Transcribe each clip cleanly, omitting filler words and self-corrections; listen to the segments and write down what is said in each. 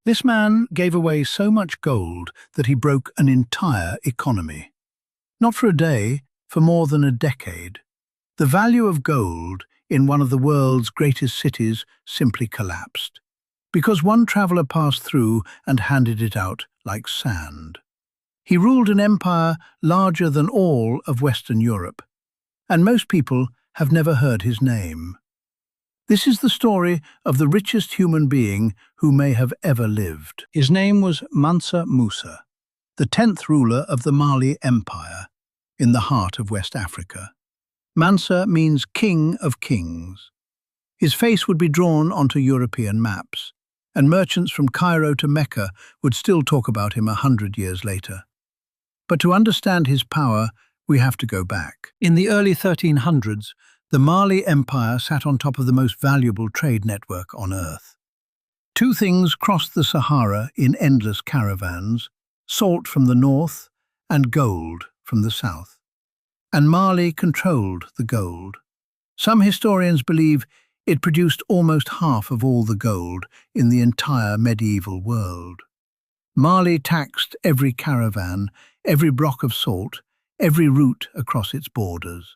This man gave away so much gold that he broke an entire economy. Not for a day, for more than a decade. The value of gold in one of the world's greatest cities simply collapsed, because one traveller passed through and handed it out like sand. He ruled an empire larger than all of Western Europe, and most people have never heard his name. This is the story of the richest human being who may have ever lived. His name was Mansa Musa, the 10th ruler of the Mali Empire, in the heart of West Africa. Mansa means King of Kings. His face would be drawn onto European maps, and merchants from Cairo to Mecca would still talk about him 100 years later. But to understand his power, we have to go back. In the early 1300s, the Mali Empire sat on top of the most valuable trade network on Earth. Two things crossed the Sahara in endless caravans: salt from the north and gold from the south. And Mali controlled the gold. Some historians believe it produced almost half of all the gold in the entire medieval world. Mali taxed every caravan, every block of salt, every route across its borders.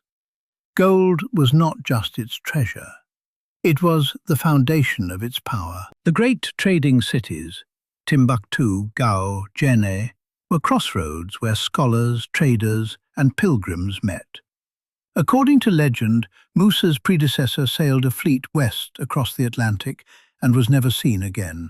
Gold was not just its treasure. It was the foundation of its power. The great trading cities, Timbuktu, Gao, Djenné, were crossroads where scholars, traders, and pilgrims met. According to legend, Musa's predecessor sailed a fleet west across the Atlantic and was never seen again.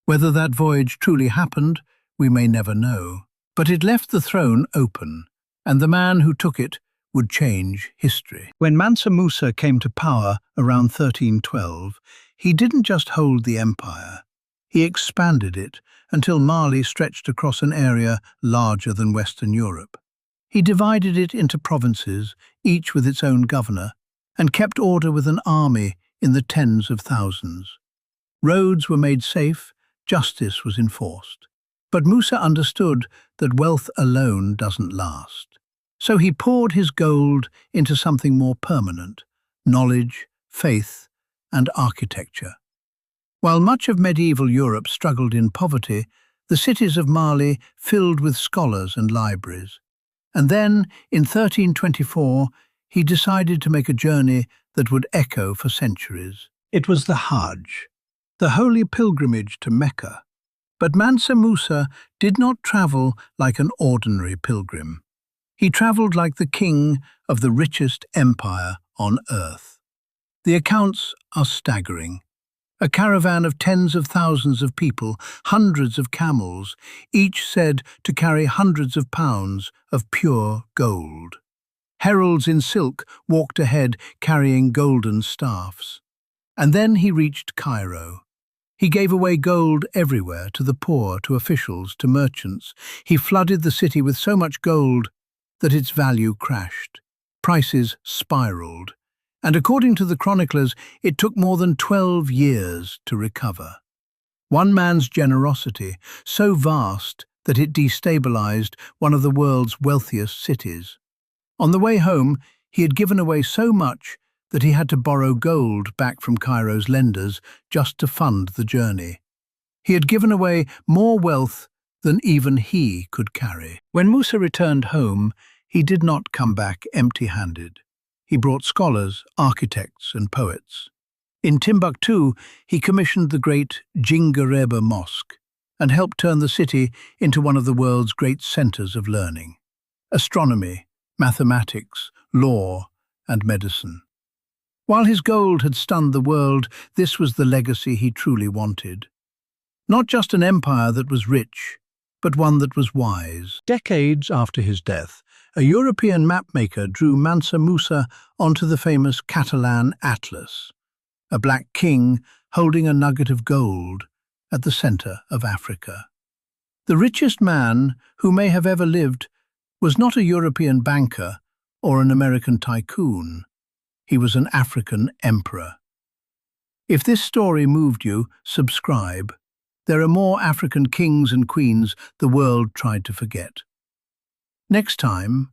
Whether that voyage truly happened, we may never know. But it left the throne open, and the man who took it would change history. When Mansa Musa came to power around 1312, he didn't just hold the empire. He expanded it until Mali stretched across an area larger than Western Europe. He divided it into provinces, each with its own governor, and kept order with an army in the tens of thousands. Roads were made safe, justice was enforced. But Musa understood that wealth alone doesn't last. So he poured his gold into something more permanent: knowledge, faith, and architecture. While much of medieval Europe struggled in poverty, the cities of Mali filled with scholars and libraries. And then, in 1324, he decided to make a journey that would echo for centuries. It was the Hajj, the holy pilgrimage to Mecca. But Mansa Musa did not travel like an ordinary pilgrim. He traveled like the king of the richest empire on earth. The accounts are staggering. A caravan of tens of thousands of people, hundreds of camels, each said to carry hundreds of pounds of pure gold. Heralds in silk walked ahead carrying golden staffs. And then he reached Cairo. He gave away gold everywhere, to the poor, to officials, to merchants. He flooded the city with so much gold that its value crashed. Prices spiraled, and according to the chroniclers, it took more than 12 years to recover. One man's generosity, so vast that it destabilized one of the world's wealthiest cities. On the way home, he had given away so much that he had to borrow gold back from Cairo's lenders just to fund the journey. He had given away more wealth than even he could carry. When Musa returned home, he did not come back empty-handed. He brought scholars, architects, and poets. In Timbuktu, he commissioned the great Jingareba Mosque and helped turn the city into one of the world's great centers of learning: astronomy, mathematics, law, and medicine. While his gold had stunned the world, this was the legacy he truly wanted. Not just an empire that was rich, but one that was wise. Decades after his death, a European mapmaker drew Mansa Musa onto the famous Catalan Atlas, a black king holding a nugget of gold at the center of Africa. The richest man who may have ever lived was not a European banker or an American tycoon. He was an African emperor. If this story moved you, subscribe. There are more African kings and queens the world tried to forget. Next time,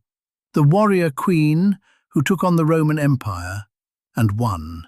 the warrior queen who took on the Roman Empire and won.